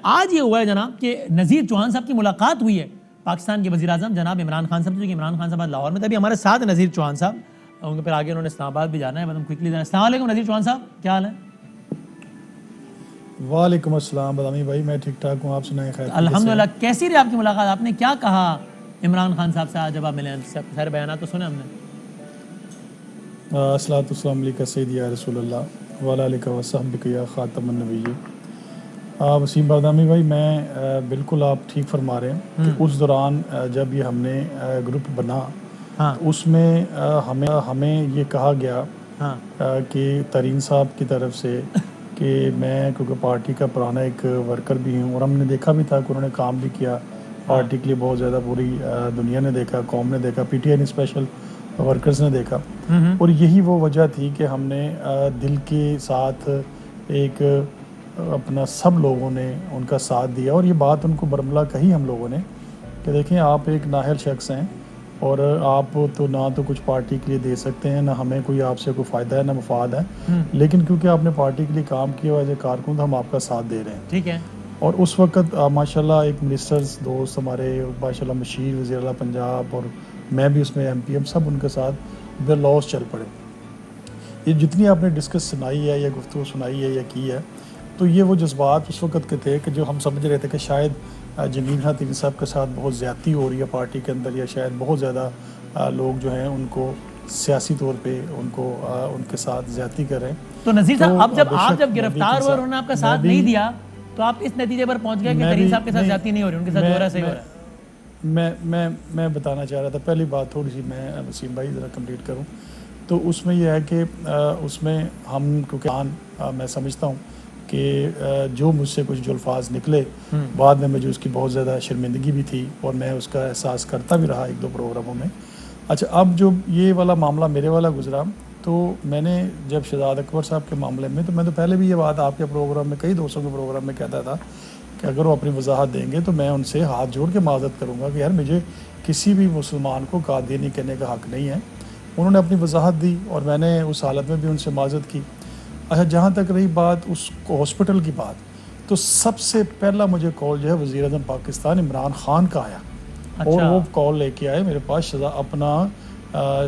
आज ये हुआ है जनाब कि नज़ीर चौहान साहब की मुलाकात हुई है पाकिस्तान के वज़ीर आज़म जनाब इमरान खान साहब से। इमरान खान साहब आज लाहौर में थे, अभी हमारे साथ है नज़ीर चौहान साहब, उनके फिर आगे उन्होंने इस्लामाबाद भी जाना है। मतलब क्विकली जाना। अस्सलाम वालेकुम नज़ीर चौहान साहब, क्या हाल है? वालेकुम अस्सलाम बदामी भाई, मैं ठीक ठाक हूँ, आप सुनाएं खैर? अल्हम्दुलिल्लाह। कैसी रही आपकी मुलाकात? आपने क्या कहा इमरान खान साहब से आज जब आप मिले? सारे बयान तो सुने हमने। अस्सलातु वस्सलाम अलैका सय्यदी या रसूलल्लाह व अला आलिका व सहबिका या खातमुन नबिय्यीन। वसीम बदामी भाई, मैं बिल्कुल आप ठीक फरमा रहे हैं कि उस दौरान जब ये हमने ग्रुप बना, तो उसमें हमें ये कहा गया कि तरीन साहब की तरफ से कि मैं क्योंकि पार्टी का पुराना एक वर्कर भी हूँ और हमने देखा भी था कि उन्होंने काम भी किया पार्टी के लिए बहुत ज़्यादा, पूरी दुनिया ने देखा, कौम ने देखा, पीटीआई ने स्पेशल वर्कर्स ने देखा। और यही वो वजह थी कि हमने दिल के साथ एक अपना सब लोगों ने उनका साथ दिया और ये बात उनको बरमला कही हम लोगों ने कि देखें आप एक नाहल शख्स हैं और आप तो ना तो कुछ पार्टी के लिए दे सकते हैं, ना हमें कोई आपसे कोई फ़ायदा है, ना मुफाद है, लेकिन क्योंकि आपने पार्टी के लिए काम किया एज ए कारकुन, तो हम आपका साथ दे रहे हैं। ठीक है। और उस वक्त माशाल्लाह एक मिनिस्टर्स दोस्त हमारे माशाल्लाह मशीर वज़ीर आला पंजाब और मैं भी उसमें एमपी, हम सब उनके साथ बेलौस चल पड़े। ये जितनी आपने डिस्कस सुनाई है या गुफ्तगू सुनाई है या की है, तो ये वो जज्बात उस वक्त के थे कि जो हम समझ रहे थे कि शायद जमीन खान साहब के साथ बहुत ज़्यादती हो रही है पार्टी के अंदर, या शायद बहुत ज़्यादा लोग जो हैं उनको सियासी तौर पे उनको उनके साथ ज़्यादती कर रहे हैं। तो नज़ीर साहब, आप जब गिरफ्तार हुए और उन्होंने आपका साथ नहीं दिया, तो आप इस नतीजे पर पहुंच गए कि तरीन साहब के साथ ज़्यादती नहीं हो रही, उनके साथ हो रहा है, सही हो रहा है? मैं बताना चाह रहा था, पहली बात थोड़ी सी मैं वसीम भाई ज़रा कंप्लीट करूं, तो उसमें यह है कि उसमें हम क्योंकि मैं समझता हूं कि जो मुझसे कुछ जो अल्फाज निकले, बाद में मुझे उसकी बहुत ज़्यादा शर्मिंदगी भी थी और मैं उसका एहसास करता भी रहा एक दो प्रोग्रामों में। अच्छा, अब जो ये वाला मामला मेरे वाला गुजरा, तो मैंने जब शहजाद अकबर साहब के मामले में, तो मैं तो पहले भी ये बात आपके प्रोग्राम में, कई दोस्तों के प्रोग्राम में कहता था कि अगर वो अपनी वजाहत देंगे तो मैं उनसे हाथ जोड़ के माजरत करूँगा कि यार मुझे किसी भी मुसलमान को कादियानी कहने का हक़ नहीं है। उन्होंने अपनी वजाहत दी और मैंने उस हालत में भी उनसे माजरत की। अच्छा, जहाँ तक रही बात उस हॉस्पिटल की बात, तो सबसे पहला मुझे कॉल जो है वज़ीर आज़म पाकिस्तान इमरान खान का आया। अच्छा। और वो कॉल लेके आए मेरे पास अपना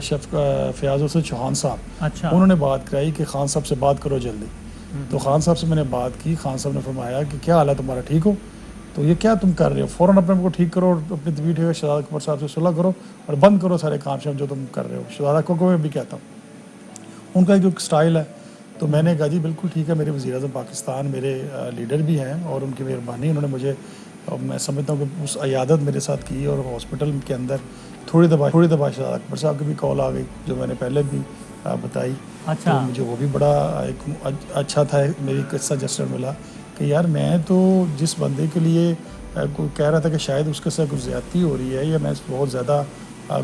शेफ फ़याज़ हुसैन चौहान साहब। अच्छा। उन्होंने बात कराई कि खान साहब से बात करो जल्दी। तो खान साहब से मैंने बात की, खान साहब ने फरमाया कि क्या हाल है तुम्हारा, ठीक हो? तो ये क्या तुम कर रहे हो, फ़ौरन अपने को ठीक करो और अपनी तबीयत है शहजाद अकबर साहब से सुलह करो और बंद करो सारे काम शाम जो तुम कर रहे हो। शहजाद अकबर को मैं भी कहता हूँ, उनका जो स्टाइल है। तो मैंने कहा जी बिल्कुल ठीक है, मेरे वज़ीर आज़म पाकिस्तान मेरे लीडर भी हैं और उनकी मेहरबानी, उन्होंने मुझे, मैं समझता हूँ कि उस अयादत मेरे साथ की और हॉस्पिटल के अंदर थोड़ी दफ़ा शहजाद अकबर साहब की भी कॉल आ गई जो मैंने पहले भी बताई। अच्छा। तो मुझे वो भी बड़ा एक अच्छा था, मेरी किस्सा जस्टर मिला कि यार मैं तो जिस बंदे के लिए कोई कह रहा था कि शायद उसके साथ कुछ ज़्यादती हो रही है या मैं बहुत ज़्यादा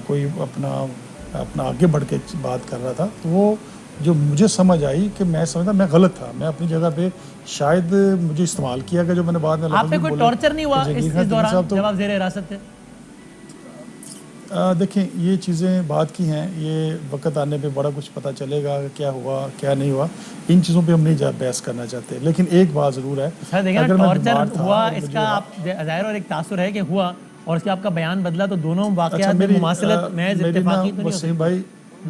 कोई अपना आगे बढ़ के बात कर रहा था, तो वो जो मुझे समझ आई कि मैं समझता मैं गलत था, मैं अपनी जगह पे शायद मुझे इस्तेमाल किया गया, जो मैंने बाद में आप पे कोई टॉर्चर नहीं हुआ इस दौरान जब आप ज़ेरे हिरासत थे? देखें, ये चीज़ें बात की हैं, ये वक्त आने पे बड़ा कुछ पता चलेगा क्या हुआ क्या नहीं हुआ, इन चीज़ों पे हम नहीं बहस करना चाहते। लेकिन एक बात ज़रूर है, अगर टॉर्चर हुआ इसका आप ज़ाहिर और एक तासुर है कि हुआ और उसके आपका बयान बदला, तो दोनों वाक़यात में मुमासलत महज इत्तेफाकी तो नहीं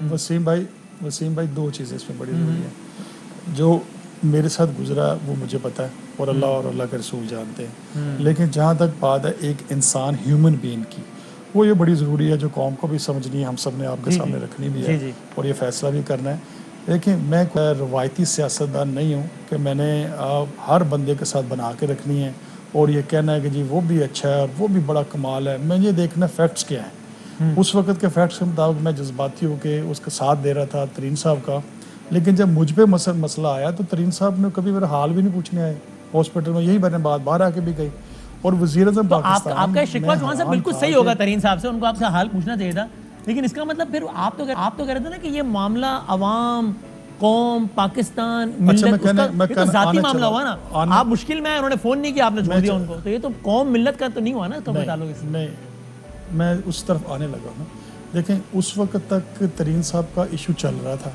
हो सकती? वसीम भाई दो चीज़ें इसमें बड़ी ज़रूरी हैं। जो मेरे साथ गुजरा वो मुझे पता है और अल्लाह और अल्लाह के रसूल जानते हैं, लेकिन जहाँ तक बात है एक इंसान ह्यूमन बीइंग की, वो ये बड़ी ज़रूरी है जो कौम को भी समझनी है, हम सब ने आपके सामने रखनी भी है और ये फ़ैसला भी करना है। देखिए, मैं कोई रवायती सियासतदान नहीं हूँ कि मैंने हर बंदे के साथ बना के रखनी है और ये कहना है कि जी वो भी अच्छा है और वो भी बड़ा कमाल है। मैं ये देखना फैक्ट्स क्या हैं। उस वक्त के फैक्ट्स के मुताबिक मैं जज्बाती होकर उसका साथ दे रहा था तरीन साहब का, लेकिन जब मुझ पे मसला आया तो तरीन साहब ने कभी मेरा हाल भी नहीं पूछने आए हॉस्पिटल में, यही मैंने बात बाहर आके भी गई। और वज़ीर आज़म पाकिस्तान, आपका शिकवा चौहान साहब बिल्कुल सही होगा तरीन साहब से, उनको आपसे हाल पूछना चाहिए था, लेकिन इसका मतलब फिर आप तो कह रहे थे ना कि ये मामला अवाम, कौम, पाकिस्तान, मिल्लत, उसका ज़ाती मामला हुआ ना। आप मुश्किल में आए, उन्होंने फ़ोन नहीं किया, आपने छोड़ दिया उनको, तो ये तो कौम मिल्लत का तो नहीं हुआ ना इसका ताल्लुक इससे। नहीं, मैं उस तरफ आने लगा हूँ। देखें, उस वक्त तक तरीन साहब का इशू चल रहा था।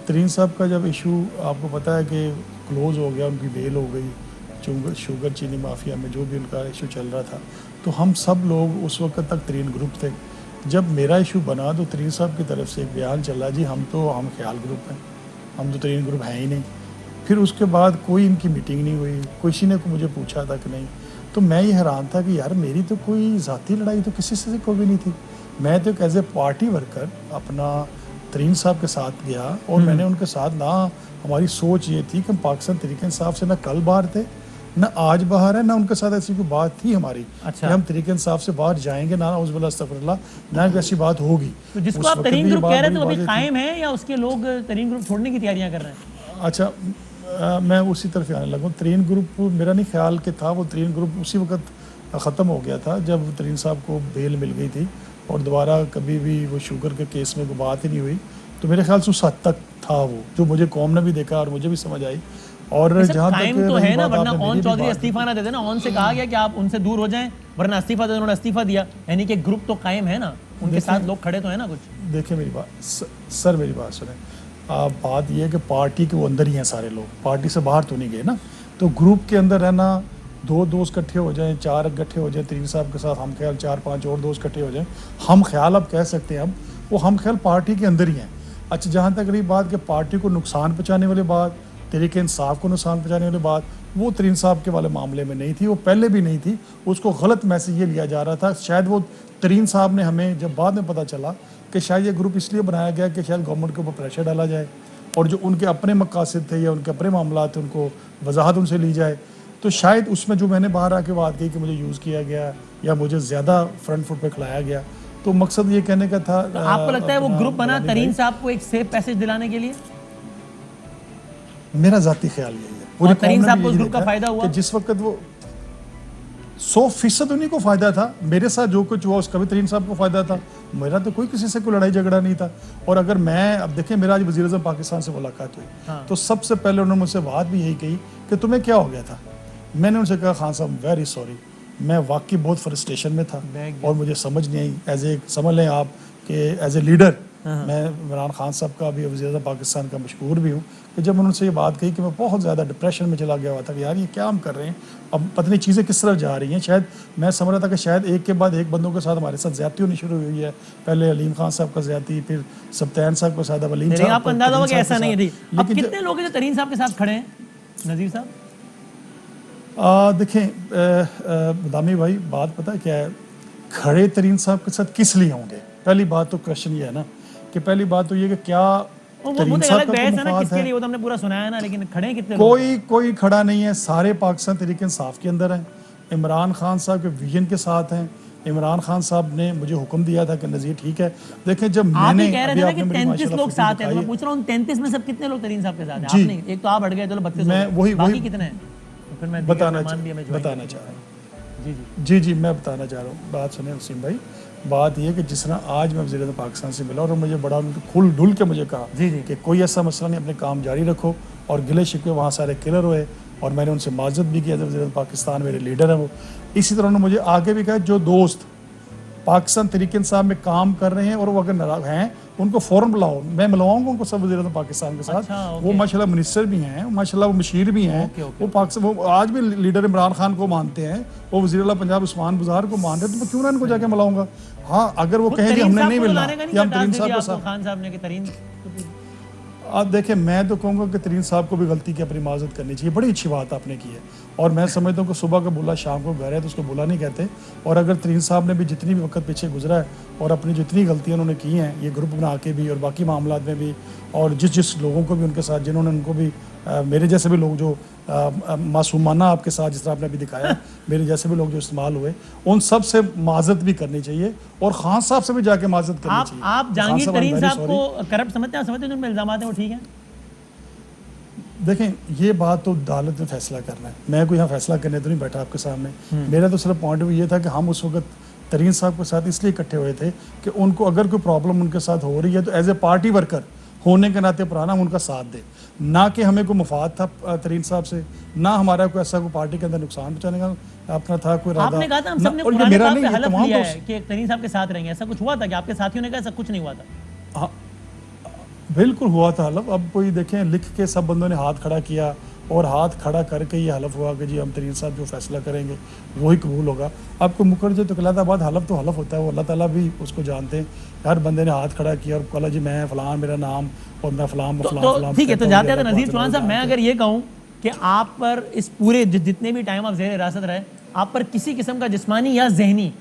तरीन साहब का जब इशू आपको पता है कि क्लोज़ हो गया, उनकी बेल हो गई, शुगर चीनी माफिया में जो भी उनका इशू चल रहा था, तो हम सब लोग उस वक्त तक तरीन ग्रुप थे। जब मेरा इशू बना तो तरीन साहब की तरफ से एक बयान चला, जी हम ख्याल ग्रुप हैं, हम तो तरीन ग्रुप हैं ही नहीं। फिर उसके बाद कोई इनकी मीटिंग नहीं हुई, किसी ने मुझे पूछा था कि नहीं। तो मैं ये हैरान था कि यार मेरी तो कोई ज़ाती लड़ाई तो किसी से कोई भी नहीं थी। मैं तो एक एज ए पार्टी वर्कर अपना तरीन साहब के साथ गया और मैंने उनके साथ ना, हमारी सोच ये थी कि हम पाकिस्तान तरीके इंसाफ से ना कल बाहर थे ना आज बाहर है, ना उनके साथ ऐसी कोई बात थी हमारी। अच्छा। कि हम तरीके इंसाफ से बाहर जाएंगे, ना उज़बिल्लाह अस्तगफिरुल्लाह, ना ऐसी बात होगी। तो जिसको आप तरीन ग्रुप कह रहे थे वो अभी कायम है या उसके लोग तरीन ग्रुप छोड़ने की तैयारियां कर रहे हैं? अच्छा, मैं उसी तरफ आने लगा। तरीन ग्रुप मेरा नहीं ख्याल कि था, वो तरीन ग्रुप उसी वक्त ख़त्म हो गया था जब तरीन साहब को बेल मिल गई थी और दोबारा कभी भी वो शुगर के केस में कोई बात ही नहीं हुई। तो मेरे ख्याल से उस हद तक था वो, जो मुझे कौम ने भी देखा और मुझे भी समझ आई। और जहाँ तक तो है ना, वरना ओन चौधरी इस्तीफा ना दे देना। ओन से कहा गया कि आप उनसे दूर हो जाएं, वरना इस्तीफा दे, उन्होंने इस्तीफा दिया, यानी कि ग्रुप तो कायम है ना, उनके साथ लोग खड़े तो है ना कुछ। देखिए मेरी बात सर, मेरी बात सुने। बात यह है कि पार्टी के वो अंदर ही हैं सारे लोग, पार्टी से बाहर तो नहीं गए ना। तो ग्रुप के अंदर रहना, 2 दोस्त इकट्ठे हो जाएं, 4 इकट्ठे हो जाएं, तरीन साहब के साथ हम ख्याल 4-5 और दोस्त इकट्ठे हो जाएं, हम ख्याल अब कह सकते हैं, अब वो हम ख्याल पार्टी के अंदर ही हैं। अच्छा, जहाँ तक रही बात कि पार्टी को नुकसान पहुँचाने वाली बात, तरीके इंसाफ को नुकसान पहुँचाने वाली बात, वो तरीन साहब के वाले मामले में नहीं थी, वो पहले भी नहीं थी। उसको गलत मैसेज ये लिया जा रहा था। शायद वो तरीन साहब ने हमें जब बाद में पता चला कि शायद ये ग्रुप इसलिए बनाया गया कि शायद गवर्नमेंट के ऊपर प्रेशर डाला जाए और जो उनके अपने मकासद थे या उनके अपने मामला थे उनको वजाहत उनसे ली जाए। तो शायद उसमें जो मैंने बाहर आके बात की कि मुझे यूज़ किया गया या मुझे ज़्यादा फ्रंट फुट पे खिलाया गया, तो मकसद ये कहने का था। तो आपको लगता है वो ग्रुप बना तरीन साहब को एक सेफ पैसेज दिलाने के लिए? मेरा ज़ाती ख्याल यही है। पूरी तरीन साहब को उस ग्रुप का फायदा हुआ कि जिस वक्त वो 100% उन्हीं को फायदा था। मेरे साथ जो कुछ हुआ उसका भी तरीन साहब को फायदा था। मेरा तो कोई किसी से कोई लड़ाई झगड़ा नहीं था। और अगर मैं अब देखें, मेरा आज वज़ीर-ए-आज़म पाकिस्तान से मुलाकात हुई, हाँ। तो सबसे पहले उन्होंने मुझसे बात भी यही कही कि तुम्हें क्या हो गया था। मैंने उनसे कहा, खान साहब वेरी सॉरी, मैं वाकई बहुत फ्रस्ट्रेशन में था और मुझे समझ नहीं आई। एज ए समझ लें आप कि एज ए लीडर मैं इमरान खान साहब का भी, वज़ीर-ए-आज़म पाकिस्तान का मशकूर भी हूँ कि जब मैंने उनसे ये बात कही कि मैं बहुत ज़्यादा डिप्रेशन में चला गया हुआ था कि यार ये क्या हम कर रहे हैं, अब पता नहीं चीज़ें किस तरफ जा रही हैं। शायद मैं समझ रहा था कि शायद एक के बाद एक बंदों के साथ हमारे साथ ज़्यादती होनी शुरू हुई है। पहले अलीम खान साहब का ज़्यादती, फिर सब्तैन साहब के साथ, अब अलीम साहब। आपको अंदाजा होगा कि ऐसा नहीं थी। अब कितने लोग हैं जो तरीन साहब के साथ खड़े हैं नज़ीर साहब? देखें दामी भाई, बात पता है क्या है, खड़े तरीन साहब के साथ किस लिए होंगे? पहली बात तो क्वेश्चन ये है ना कि पहली बात तो ये कि क्या तरीन साहब का कोई मफाद है? वो तो हमने पूरा सुनाया ना, लेकिन खड़े कितने? कोई खड़ा नहीं है। सारे पाकिस्तान तरीके इंसाफ के अंदर हैं, इमरान खान साहब के विजन के साथ हैं। इमरान खान साहब ने मुझे हुक्म दिया था कि नज़ीर ठीक है। देखें, जब मैंने कह रहे थे ना कि 33 लोग साथ हैं, मैं पूछ रहा हूँ 33 में सब कितने लोग तरीन साहब के साथ हैं? आपने एक तो आप हट गए, चलो 32 मैं वही कितने हैं? फिर मैं बताना चाह रहा हूँ। जी, मैं बताना चाह रहा हूँ। बात सुने वसीम भाई, बात यह कि जिस तरह आज मैं वज़ीर-ए-आज़म पाकिस्तान से मिला और मुझे बड़ा खुल डुल के मुझे कहा कि कोई ऐसा मसला नहीं, अपने काम जारी रखो, और गिले शिकवे वहाँ सारे क्लियर हुए और मैंने उनसे माजरत भी किया। वज़ीर-ए-आज़म पाकिस्तान मेरे लीडर हैं वो। इसी तरह उन्होंने मुझे आगे भी कहा जो दोस्त पाकिस्तान तरीके इंसाफ में काम कर रहे हैं और वो अगर नाराज हैं उनको फ़ौरन बुलाओ, मैं मिलवाऊंगा उनको सब वज़ीर-ए-आज़म पाकिस्तान के साथ। अच्छा, वो माशाल्लाह मिनिस्टर भी हैं, माशाल्लाह वो मशीर भी हैं। वो पाकिस्तान, वो आज भी लीडर इमरान खान को मानते हैं, वो वज़ीर-ए-आला पंजाब उस्मान बुज़ार को मान रहे हैं, तो मैं क्यों ना इनको जाके मिलाऊंगा? हाँ, अगर वो कहें कि हमने नहीं मिलना कि हम तरीन साहब के साथ। खान साहब ने कि तरीन, आप देखें, मैं तो कहूँगा कि तरीन साहब को भी गलती की अपनी माजरत करनी चाहिए। बड़ी अच्छी बात आपने की है और मैं समझता हूँ कि सुबह का बुला शाम को घर है, तो उसको बुला नहीं कहते। और अगर तरीन साहब ने भी जितनी भी वक्त पीछे गुजरा है और अपनी जितनी गलतियाँ उन्होंने की हैं, ये ग्रुप बना के भी और बाकी मामला में भी, और जिस लोगों को भी उनके साथ, जिन्होंने उनको भी मेरे जैसे भी लोग जो मासूमाना आपके साथ जिस तरह आपने अभी दिखाया, मेरे जैसे भी लोग जो इस्तेमाल हुए, उन सब से माजरत भी करनी चाहिए और खान साहब से भी जाके माजरत करनी चाहिए। आप जहांगीर तरीन साहब को करप्ट समझते हैं? समझते हैं जो इल्जाम हैं वो ठीक है? देखें, ये बात तो अदालत में फैसला करना है, मैं कोई यहाँ फैसला करने तो नहीं बैठा आपके सामने। मेरा तो सिर्फ पॉइंट ऑफ व्यू ये था कि हम उस वक्त तरीन साहब के साथ इसलिए इकट्ठे हुए थे कि उनको अगर कोई प्रॉब्लम उनके साथ हो रही है तो एज ए पार्टी वर्कर होने के नाते पुराना हम उनका साथ दें, ना कि हमें कोई मफाद था तरीन साहब से, ना हमारा कोई ऐसा कोई पार्टी के अंदर नुकसान पहुंचाने का अपना था कोई इरादा। आपने कहा था हम सबने पुराने बात पे हलफ लिया है कि तरीन साहब के साथ रहेंगे, ऐसा कुछ हुआ था कि आपके साथियों ने कहा ऐसा कुछ नहीं हुआ था? हाँ, बिल्कुल हुआ था हलफ। अब कोई देखें, लिख के सब बंदों ने हाथ खड़ा किया और हाथ खड़ा करके ये हलफ हुआ कि जी हम तरीन साहब जो फैसला करेंगे वही कबूल होगा। आपको मुकर्रर जो तकलादाबाद हलफ तो हलफ होता है, वो अल्लाह ताला भी उसको जानते हैं। हर बंदे ने हाथ खड़ा किया और कहा जी मैं फ़लाँ मेरा नाम और मैं फ़लाँ तो ठीक है, तो जाते हैं नज़ीर चौहान साहब, मैं अगर ये कहूँ कि आप पर इस पूरे जितने भी टाइम आप ज़ेर हिरासत रहे, आप पर किसी किस्म का जिस्मानी या जहनी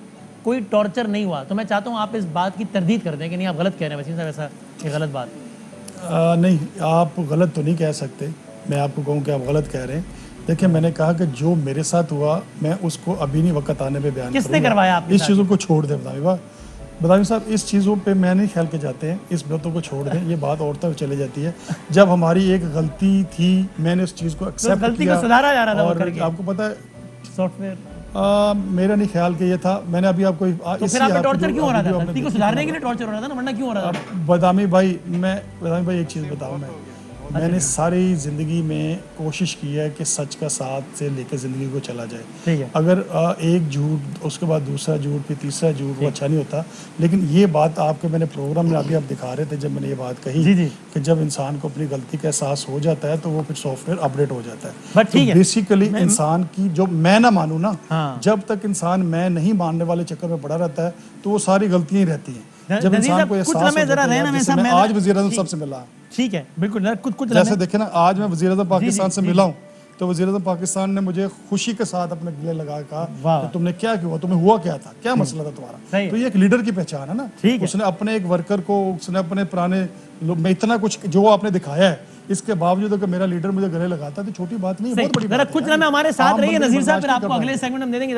कोई टॉर्चर नहीं हुआ, तो मैं चाहता हूँ आप इस बात की तरदीद कर दें कि नहीं आप गलत कह रहे हैं वसीम साहब, ऐसा ये गलत बात नहीं, आप गलत तो नहीं कह सकते। मैं आपको कहूँ कि आप गलत कह रहे हैं। देखिए मैंने कहा कि जो मेरे साथ हुआ मैं उसको अभी नहीं वक्त आने पे बयान किसने करवाया आपके इस साथ? चीज़ों को छोड़ दें बदामी साहब, इस चीज़ों पे मैं नहीं ख्याल के जाते हैं, इस बातों को छोड़ दें, ये बात और तक चली जाती है। जब हमारी एक गलती थी मैंने उस चीज़ को एक्सेप्ट किया, गलती को सुधारा जा रहा था और आपको पता है सॉफ्टवेयर मेरा नहीं ख्याल कि ये था। मैंने अभी आपको तो फिर आप टॉर्चर क्यों हो रहा था? गलती को सुधारने के लिए टॉर्चर हो रहा था ना, वरना क्यों हो रहा था? बदामी भाई एक चीज़ बताऊँ, मैंने सारी ज़िंदगी में कोशिश की है कि सच का साथ से लेकर ज़िंदगी को चला जाए। ठीक है। अगर एक झूठ उसके बाद दूसरा झूठ फिर तीसरा झूठ वो अच्छा नहीं होता। लेकिन ये बात आपके मैंने प्रोग्राम में अभी आप दिखा रहे थे जब मैंने ये बात कही जी जी। कि जब इंसान को अपनी गलती का एहसास हो जाता है तो वो फिर सॉफ्टवेयर अपडेट हो जाता है। बट ठीक है, बेसिकली इंसान की जो मैं ना मानूँ ना, हाँ। जब तक इंसान मैं नहीं मानने वाले चक्कर में पड़ा रहता है तो वो सारी गलतियाँ ही रहती हैं। जब इंसान को एहसास हो जाता है, मैं आज वज़ीर-ए-आज़म साहब से मिला, ठीक है बिल्कुल, कुछ जैसे देखे ना, आज मैं वज़ीर-ए-आज़म पाकिस्तान से मिला हूँ तो वज़ीर-ए-आज़म पाकिस्तान ने मुझे खुशी के साथ अपने गले लगा कहा कि तुमने क्या किया, तुम्हें हुआ क्या था, क्या मसला था तुम्हारा। तो ये एक लीडर की पहचान है ना। उसने अपने एक वर्कर को, उसने अपने पुराने में इतना कुछ जो आपने दिखाया है, इसके बावजूद अगर मेरा लीडर मुझे गले लगाता तो छोटी बात नहीं है, बहुत बड़ी बात है। कुछ हमारे साथ रहिए नज़ीर साहब, फिर आपको अगले सेगमेंट हम दे देंगे।